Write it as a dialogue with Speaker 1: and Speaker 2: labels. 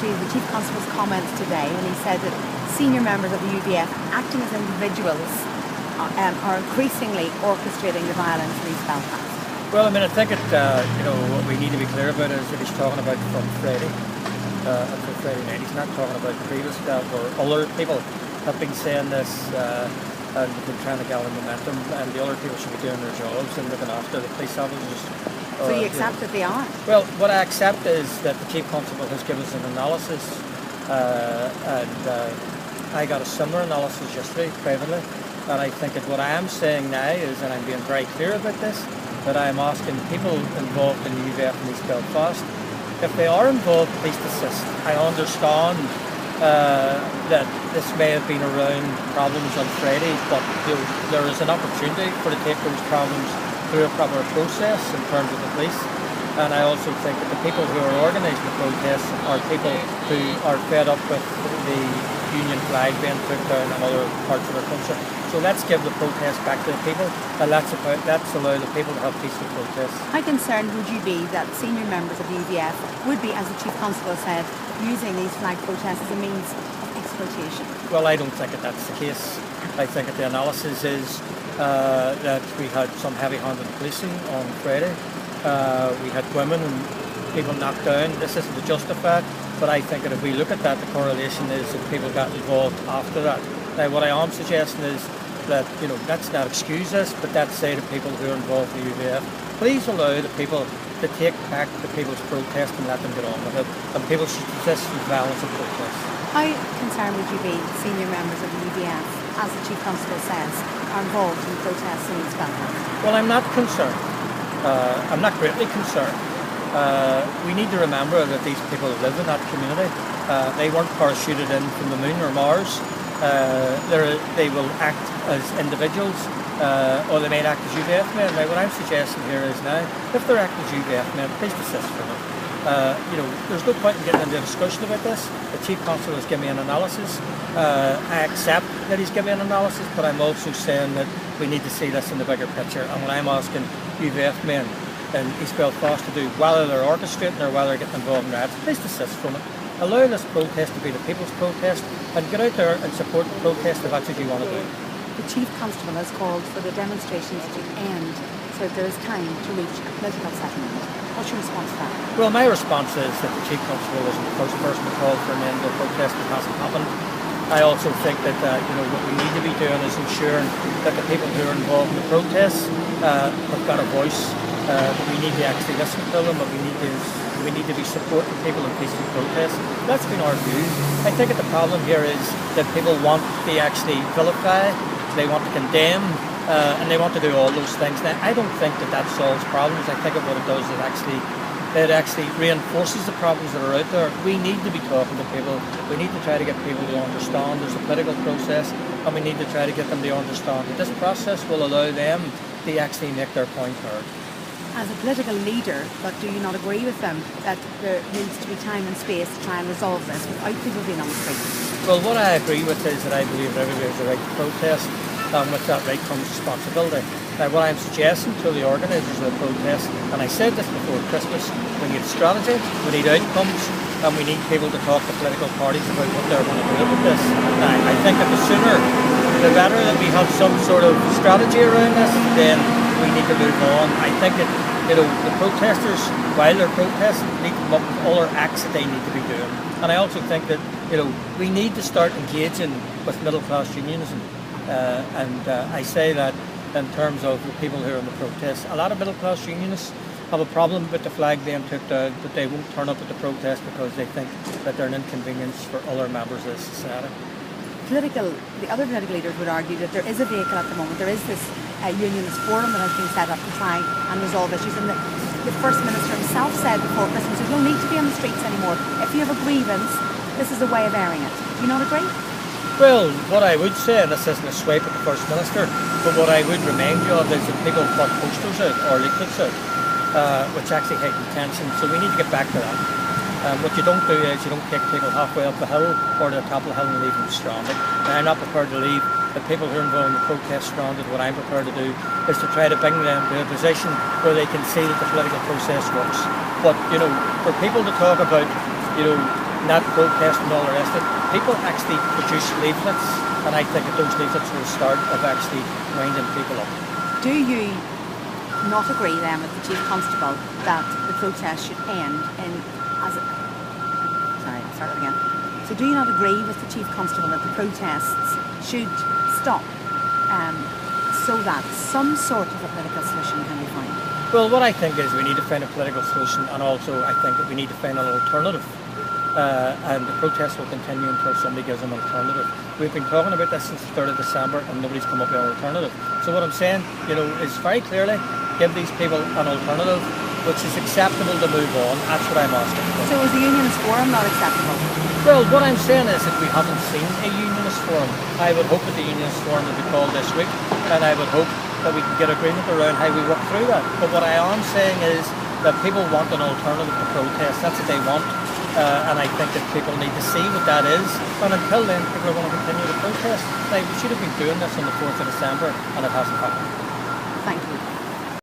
Speaker 1: to the Chief Constable's comments today, and he said that senior members of the UVF, acting as individuals, are increasingly orchestrating the violence in East Belfast.
Speaker 2: Well, I mean, I think what we need to be clear about is that he's talking about from Friday, from Friday night. He's not talking about previous where other people have been saying this and been trying to gather momentum, and the other people should be doing their jobs and looking after the police officers.
Speaker 1: So you accept that they are?
Speaker 2: Well, what I accept is that the Chief Constable has given us an analysis, and I got a similar analysis yesterday privately, and I think that what I am saying now is, and I'm being very clear about this, that I'm asking people involved in UVF in East Belfast, if they are involved, please desist. I understand that this may have been around problems on Friday, but there is an opportunity for to take those problems through a proper process in terms of the police. And I also think that the people who are organising the protests are people who are fed up with the Union flag being put down in other parts of our country. So let's give the protest back to the people, and let's allow the people to have peaceful protests.
Speaker 1: How concerned would you be that senior members of the UVF would be, as the Chief Constable said, using these flag protests as a means of exploitation?
Speaker 2: Well, I don't think that that's the case. I think that the analysis is that we had some heavy-handed policing on Friday. We had women and people knocked down. This isn't to justify it, but I think that if we look at that, the correlation is that people got involved after that. Now, what I am suggesting is that, let's not excuse this, but let's say to people who are involved in the UVF, please allow the people to take back the people's protest and let them get on with it. And people should resist the violence of protest.
Speaker 1: How concerned would you be senior members of the UVF, as the Chief Constable says, are involved in protests in East Belfast?
Speaker 2: Well, I'm not concerned. I'm not greatly concerned. We need to remember that these people live in that community. They weren't parachuted in from the moon or Mars. They will act as individuals, or they may act as UVF men. Now, what I'm suggesting here is now, if they're acting as UVF men, please desist from it. There's no point in getting into a discussion about this. The Chief Constable has given me an analysis. I accept that he's given me an analysis, but I'm also saying that we need to see this in the bigger picture. And what I'm asking UVF men in East Belfast to do, whether they're orchestrating or whether they're getting involved in riots, please desist from it. Allow this protest to be the people's protest, and get out there and support the protest if that's what you want to do.
Speaker 1: The Chief Constable has called for the demonstrations to end so that there is time to reach a political settlement. What's your response to that?
Speaker 2: Well, my response is that the Chief Constable isn't the first person to call for an end to a protest that hasn't happened. I also think that what we need to be doing is ensuring that the people who are involved in the protests have got a voice. We need to actually listen to them, but we need to be supporting people in peaceful protests. That's been our view. I think that the problem here is that people want to actually vilify, they want to condemn, and they want to do all those things. Now, I don't think that solves problems. I think that what it does is it actually reinforces the problems that are out there. We need to be talking to people. We need to try to get people to understand there's a political process, and we need to try to get them to understand that this process will allow them to actually make their point heard.
Speaker 1: As a political leader, but do you not agree with them that there needs to be time and space to try and resolve this without people being on the street?
Speaker 2: Well, what I agree with is that I believe that everybody has the right to protest, and with that right comes responsibility. Now, what I'm suggesting to the organisers of the protest, and I said this before Christmas, we need strategy, we need outcomes, and we need people to talk to political parties about what they're going to do with this. Now, I think that the sooner, the better that we have some sort of strategy around this, then we need to move on. I think that the protesters, while they're protesting, need to come up with other acts that they need to be doing. And I also think that we need to start engaging with middle class unionism. I say that in terms of the people who are in the protests. A lot of middle class unionists have a problem with the flag being took down, that they won't turn up at the protest because they think that they're an inconvenience for other members of society.
Speaker 1: The other political leaders would argue that there is a vehicle at the moment. There is this unionist forum that has been set up to try and resolve issues. And the First Minister himself said before Christmas, there's no need to be on the streets anymore. If you have a grievance, this is a way of airing it. Do you not agree?
Speaker 2: Well, what I would say, and this isn't a swipe at the First Minister, but what I would remind you of is that people put posters out or leaflets out, which actually heighten tension. So we need to get back to that. What you don't do is you don't take people halfway up the hill or to the top of the hill and leave them stranded. Now, I'm not prepared to leave the people who are involved in the protest stranded. What I'm prepared to do is to try to bring them to a position where they can see that the political process works. But, for people to talk about, not protest and all the rest of it. People actually produce leaflets, and I think that those leaflets were the start of actually winding people up.
Speaker 1: Do you not agree then with the Chief Constable that the protest should end in as a, sorry, I'll start again. So do you not agree with the Chief Constable that the protests should stop so that some sort of a political solution can be found?
Speaker 2: Well, what I think is we need to find a political solution, and also I think that we need to find an alternative. And the protest will continue until somebody gives an alternative. We've been talking about this since the 3rd of December and nobody's come up with an alternative. So what I'm saying, is very clearly give these people an alternative which is acceptable to move on. That's what I'm asking for.
Speaker 1: So is the Unionist Forum not acceptable?
Speaker 2: Well, what I'm saying is that we haven't seen a Unionist Forum. I would hope that the Unionist Forum will be called this week, and I would hope that we can get agreement around how we work through that. But what I am saying is that people want an alternative to protest. That's what they want. And I think that people need to see what that is. And until then, people are going to continue to protest. Like, we should have been doing this on the 4th of December, and it hasn't happened.
Speaker 1: Thank you.